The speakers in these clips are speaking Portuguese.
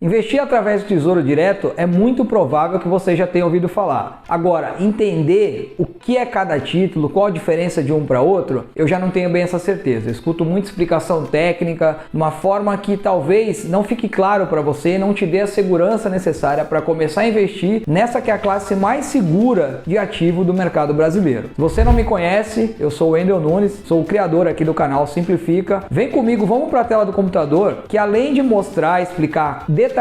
Investir através do Tesouro Direto é muito provável que você já tenha ouvido falar. Agora, entender o que é cada título, qual a diferença de um para outro, eu já não tenho bem essa certeza. Eu escuto muita explicação técnica, de uma forma que talvez não fique claro para você e não te dê a segurança necessária para começar a investir nessa que é a classe mais segura de ativo do mercado brasileiro. Se você não me conhece, eu sou o Wendel Nunes, sou o criador aqui do canal Simplifica. Vem comigo, vamos para a tela do computador, que além de mostrar e explicar detalhadamente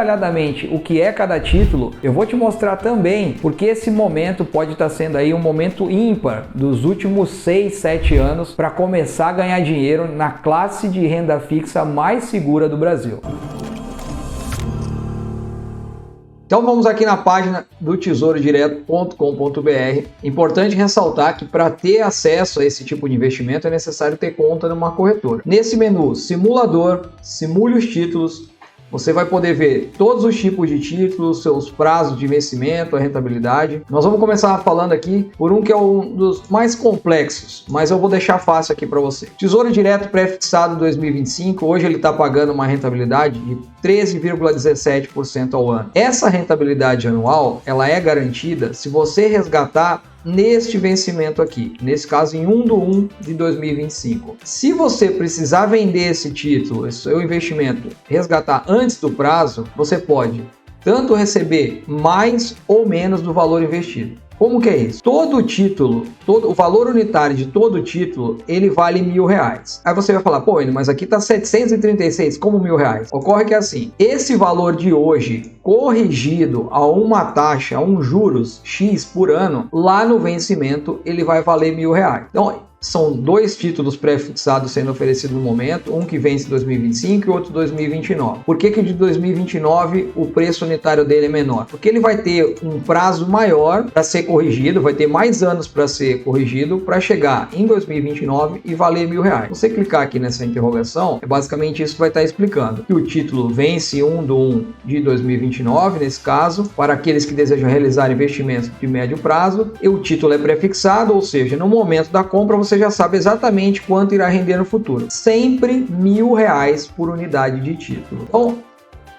o que é cada título, eu vou te mostrar também porque esse momento pode estar sendo aí um momento ímpar dos últimos 6, 7 anos para começar a ganhar dinheiro na classe de renda fixa mais segura do Brasil. Então vamos aqui na página do tesourodireto.com.br. Importante ressaltar que para ter acesso a esse tipo de investimento é necessário ter conta numa corretora. Nesse menu Simulador, simule os títulos. Você vai poder ver todos os tipos de títulos, seus prazos de vencimento, a rentabilidade. Nós vamos começar falando aqui por um que é um dos mais complexos, mas eu vou deixar fácil aqui para você. Tesouro Direto pré-fixado 2025, hoje ele está pagando uma rentabilidade de 13,17% ao ano. Essa rentabilidade anual, ela é garantida se você resgatar neste vencimento aqui, nesse caso em 1/1 de 2025. Se você precisar vender esse título, esse seu investimento, resgatar antes do prazo, você pode tanto receber mais ou menos do valor investido. Como que é isso? Todo título, o valor unitário de todo título, ele vale R$1.000. Aí você vai falar, pô, mas aqui tá 736, como R$1.000? Ocorre que é assim, esse valor de hoje, corrigido a uma taxa, a um juros X por ano, lá no vencimento, ele vai valer R$1.000. Então, são dois títulos pré-fixados sendo oferecidos no momento, um que vence em 2025 e outro 2029. Por que que de 2029 o preço unitário dele é menor? Porque ele vai ter um prazo maior para ser corrigido, vai ter mais anos para ser corrigido para chegar em 2029 e valer R$1.000. Você clicar aqui nessa interrogação, é basicamente isso que vai estar explicando. Que o título vence 1/1 de 2029, nesse caso, para aqueles que desejam realizar investimentos de médio prazo, e o título é pré-fixado, ou seja, no momento da compra você já sabe exatamente quanto irá render no futuro. Sempre R$1.000 por unidade de título. Então,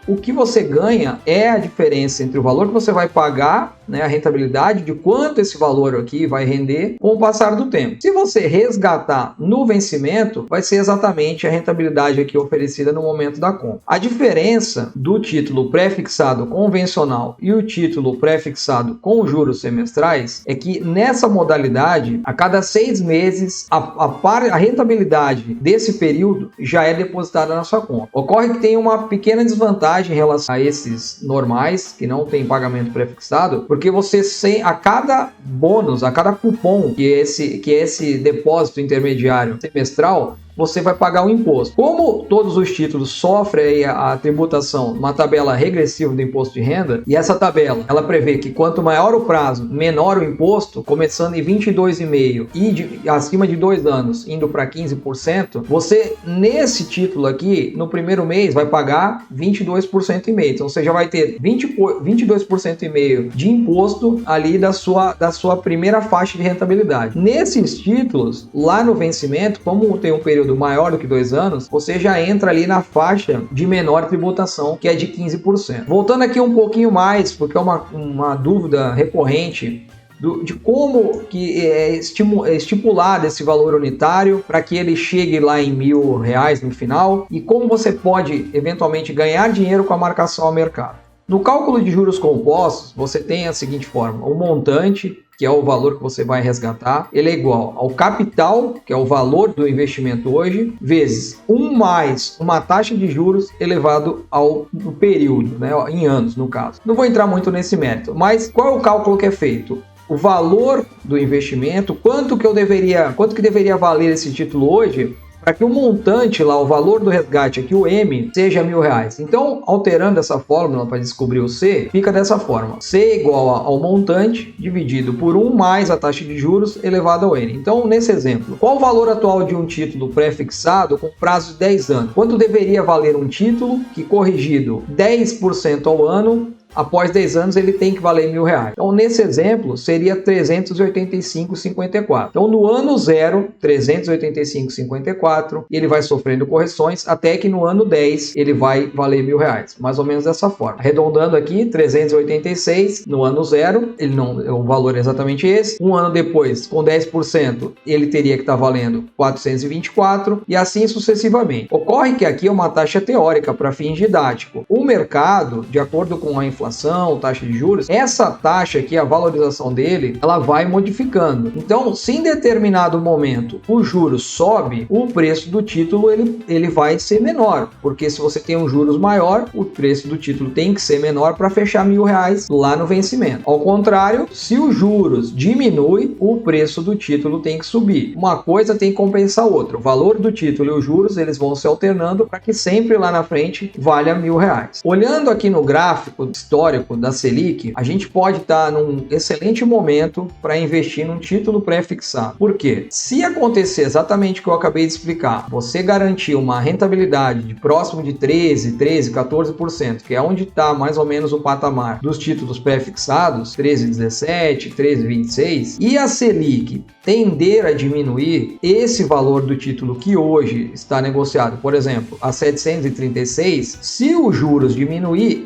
o que você ganha é a diferença entre o valor que você vai pagar, né, a rentabilidade de quanto esse valor aqui vai render com o passar do tempo. Se você resgatar no vencimento, vai ser exatamente a rentabilidade aqui oferecida no momento da compra. A diferença do título pré-fixado convencional e o título pré-fixado com juros semestrais é que nessa modalidade, a cada 6 meses, a rentabilidade desse período já é depositada na sua conta. Ocorre que tem uma pequena desvantagem em relação a esses normais, que não tem pagamento pré-fixado, porque você a cada bônus, a cada cupom que é esse depósito intermediário semestral, você vai pagar o imposto. Como todos os títulos sofrem a tributação, uma tabela regressiva do imposto de renda, e essa tabela, ela prevê que quanto maior o prazo, menor o imposto, começando em 22,5% e acima de 2 anos, indo para 15%, você, nesse título aqui, no primeiro mês, vai pagar 22,5%. Então, você já vai ter 22,5% de imposto ali da sua primeira faixa de rentabilidade. Nesses títulos, lá no vencimento, como tem um período maior do que 2 anos, você já entra ali na faixa de menor tributação, que é de 15%. Voltando aqui um pouquinho mais, porque é uma dúvida recorrente de como que é estipulado esse valor unitário para que ele chegue lá em R$1.000 no final e como você pode eventualmente ganhar dinheiro com a marcação ao mercado. No cálculo de juros compostos, você tem a seguinte forma: o montante, que é o valor que você vai resgatar, ele é igual ao capital, que é o valor do investimento hoje, vezes 1 mais uma taxa de juros elevado ao período, né, em anos no caso. Não vou entrar muito nesse mérito, mas qual é o cálculo que é feito? O valor do investimento, quanto que deveria valer esse título hoje, para que o montante lá, o valor do resgate aqui, o M, seja R$1.000. Então, alterando essa fórmula para descobrir o C, fica dessa forma: C é igual ao montante dividido por 1 mais a taxa de juros elevado ao N. Então, nesse exemplo, qual o valor atual de um título pré-fixado com prazo de 10 anos? Quanto deveria valer um título que, corrigido 10% ao ano, após 10 anos ele tem que valer R$1.000. Então, nesse exemplo, seria 385,54. Então, no ano 0, 385,54, ele vai sofrendo correções até que no ano 10 ele vai valer R$1.000. Mais ou menos dessa forma. Arredondando aqui, 386 no ano 0, ele não, o valor é exatamente esse. Um ano depois, com 10%, ele teria que estar valendo 424 e assim sucessivamente. Ocorre que aqui é uma taxa teórica para fins didáticos. O mercado, de acordo com a inflação, taxa de juros, essa taxa aqui, a valorização dele, ela vai modificando. Então, se em determinado momento o juros sobe, o preço do título ele vai ser menor, porque se você tem um juros maior, o preço do título tem que ser menor para fechar R$1.000 lá no vencimento. Ao contrário, se os juros diminui, o preço do título tem que subir. Uma coisa tem que compensar a outra. O valor do título e os juros, eles vão se alternando para que sempre lá na frente valha R$1.000. Olhando aqui no gráfico histórico da Selic, a gente pode estar num excelente momento para investir num título pré-fixado. Por quê? Se acontecer exatamente o que eu acabei de explicar, você garantir uma rentabilidade de próximo de 13, 14%, que é onde está mais ou menos o patamar dos títulos pré-fixados, 13,17, 13,26, e a Selic tender a diminuir, esse valor do título que hoje está negociado, por exemplo, a 736, se os juros diminuir,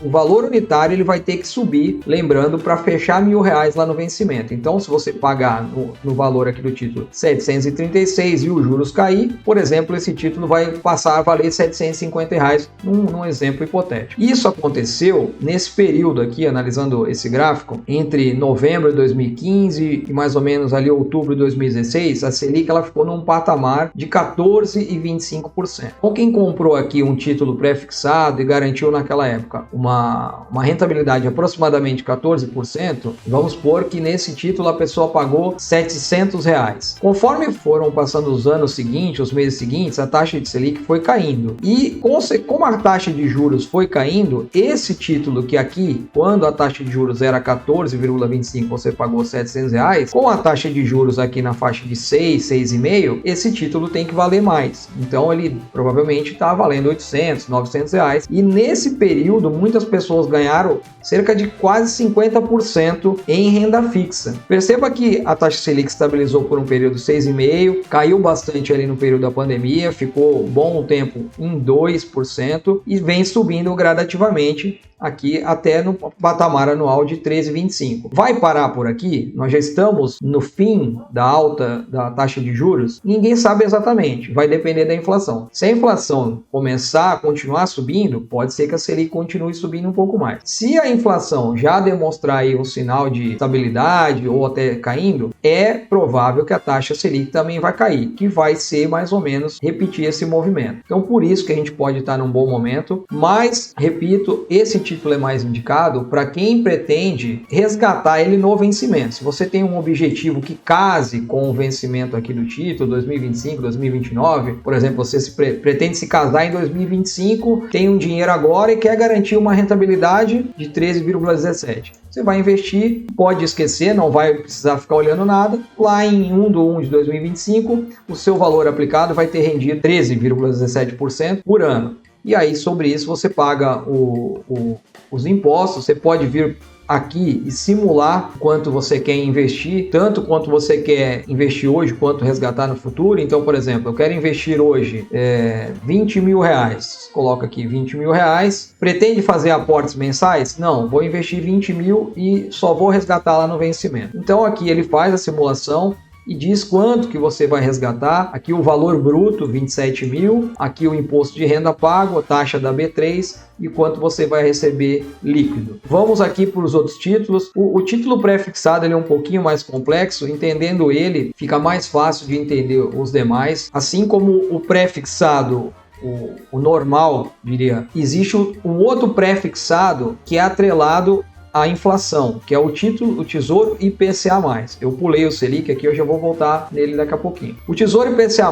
o valor unitário ele vai ter que subir, lembrando, para fechar R$1.000 lá no vencimento. Então, se você pagar no valor aqui do título 736 e os juros cair, por exemplo, esse título vai passar a valer R$750 num exemplo hipotético. Isso aconteceu nesse período aqui, analisando esse gráfico, entre novembro de 2015 e mais ou menos ali outubro de 2016, a Selic ela ficou num patamar de 14,25%. Então, quem comprou aqui um título pré-fixado e garantiu naquela época uma rentabilidade de aproximadamente 14%, vamos supor que nesse título a pessoa pagou R$700. Conforme foram passando os anos seguintes, os meses seguintes, a taxa de Selic foi caindo. E como a taxa de juros foi caindo, esse título que aqui, quando a taxa de juros era 14,25, você pagou R$700, com a taxa de juros aqui na faixa de 6, 6,5, esse título tem que valer mais. Então ele provavelmente está valendo R$800, R$900. E nesse período, muitas pessoas ganharam cerca de quase 50% em renda fixa. Perceba que a taxa Selic estabilizou por um período 6,5%, caiu bastante ali no período da pandemia, ficou bom tempo em 2% e vem subindo gradativamente aqui até no patamar anual de 13,25. Vai parar por aqui? Nós já estamos no fim da alta da taxa de juros? Ninguém sabe exatamente, vai depender da inflação. Se a inflação começar a continuar subindo, pode ser que a Selic continue subindo um pouco mais. Se a inflação já demonstrar aí um sinal de estabilidade ou até caindo, é provável que a taxa Selic também vai cair, que vai ser mais ou menos repetir esse movimento. Então, por isso que a gente pode estar num bom momento, mas, repito, esse título é mais indicado para quem pretende resgatar ele no vencimento. Se você tem um objetivo que case com o vencimento aqui do título, 2025, 2029, por exemplo, você pretende se casar em 2025, tem um dinheiro agora e quer garantir uma rentabilidade de 13,17. Você vai investir, pode esquecer, não vai precisar ficar olhando nada. Lá em 1/1 de 2025, o seu valor aplicado vai ter rendido 13,17% por ano. E aí, sobre isso, você paga os impostos. Você pode vir aqui e simular quanto você quer investir, tanto quanto você quer investir hoje, quanto resgatar no futuro. Então, por exemplo, eu quero investir hoje R$20.000. Coloca aqui R$20.000. Pretende fazer aportes mensais? Não, vou investir 20 mil e só vou resgatar lá no vencimento. Então, aqui ele faz a simulação e diz quanto que você vai resgatar. Aqui o valor bruto, 27 mil. Aqui o imposto de renda pago, a taxa da B3 e quanto você vai receber líquido. Vamos aqui para os outros títulos. O título pré-fixado ele é um pouquinho mais complexo. Entendendo ele, fica mais fácil de entender os demais. Assim como o pré-fixado, o normal, diria, existe um outro pré-fixado que é atrelado a inflação, que é o Tesouro IPCA+. Eu pulei o Selic aqui, eu já vou voltar nele daqui a pouquinho. O Tesouro IPCA+,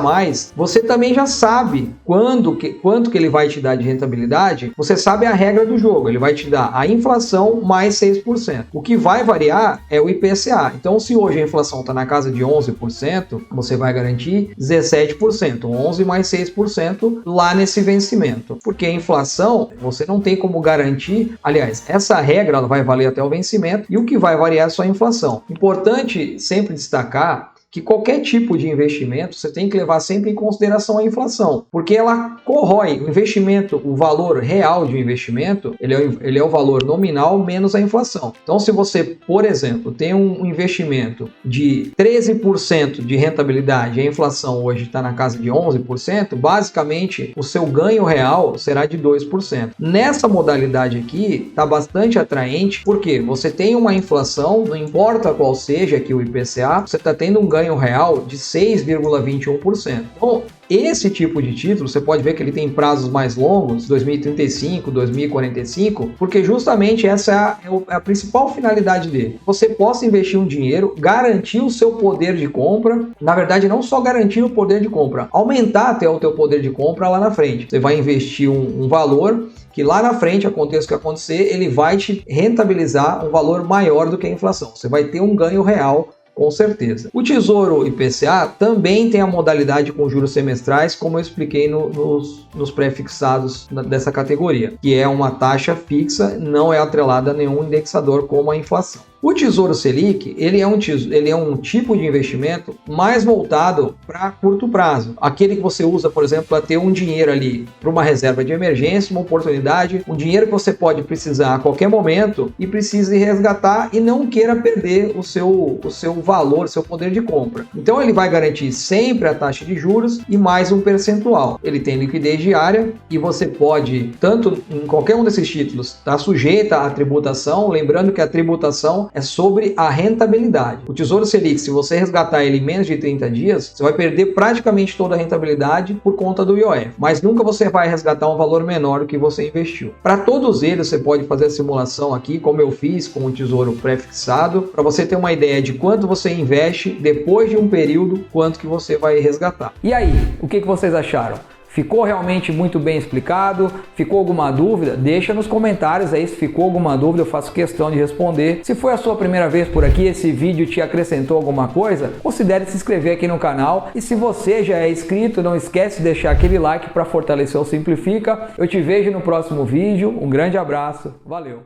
você também já sabe quanto que ele vai te dar de rentabilidade, você sabe a regra do jogo, ele vai te dar a inflação mais 6%. O que vai variar é o IPCA. Então, se hoje a inflação está na casa de 11%, você vai garantir 17%, 11 mais 6% lá nesse vencimento. Porque a inflação, você não tem como garantir, aliás, essa regra ela vai valer até o vencimento e o que vai variar é só a inflação. Importante sempre destacar que qualquer tipo de investimento você tem que levar sempre em consideração a inflação, porque ela corrói o investimento, o valor real de um investimento, ele é o valor nominal menos a inflação. Então, se você, por exemplo, tem um investimento de 13% de rentabilidade e a inflação hoje está na casa de 11%, basicamente o seu ganho real será de 2%. Nessa modalidade aqui, está bastante atraente, porque você tem uma inflação, não importa qual seja aqui o IPCA, você está tendo um ganho real de 6,21%. Então, esse tipo de título, você pode ver que ele tem prazos mais longos, 2035, 2045, porque justamente essa é a principal finalidade dele. Você possa investir um dinheiro, garantir o seu poder de compra, na verdade não só garantir o poder de compra, aumentar até o teu poder de compra lá na frente. Você vai investir um valor que lá na frente, aconteça o que acontecer, ele vai te rentabilizar um valor maior do que a inflação. Você vai ter um ganho real, com certeza. O Tesouro IPCA também tem a modalidade com juros semestrais, como eu expliquei nos pré-fixados dessa categoria, que é uma taxa fixa, não é atrelada a nenhum indexador como a inflação. O Tesouro Selic, ele é um tipo de investimento mais voltado para curto prazo. Aquele que você usa, por exemplo, para ter um dinheiro ali para uma reserva de emergência, uma oportunidade, um dinheiro que você pode precisar a qualquer momento e precise resgatar e não queira perder o seu valor, seu poder de compra. Então ele vai garantir sempre a taxa de juros e mais um percentual. Ele tem liquidez diária e você pode, tanto em qualquer um desses títulos, estar sujeita à tributação, lembrando que a tributação é sobre a rentabilidade. O Tesouro Selic, se você resgatar ele em menos de 30 dias, você vai perder praticamente toda a rentabilidade por conta do IOF, mas nunca você vai resgatar um valor menor do que você investiu. Para todos eles, você pode fazer a simulação aqui, como eu fiz com o Tesouro pré-fixado, para você ter uma ideia de quanto você investe depois de um período, quanto que você vai resgatar. E aí, o que vocês acharam? Ficou realmente muito bem explicado? Ficou alguma dúvida? Deixa nos comentários aí se ficou alguma dúvida, eu faço questão de responder. Se foi a sua primeira vez por aqui, esse vídeo te acrescentou alguma coisa, considere se inscrever aqui no canal. E se você já é inscrito, não esquece de deixar aquele like para fortalecer o Simplifica. Eu te vejo no próximo vídeo, um grande abraço, valeu!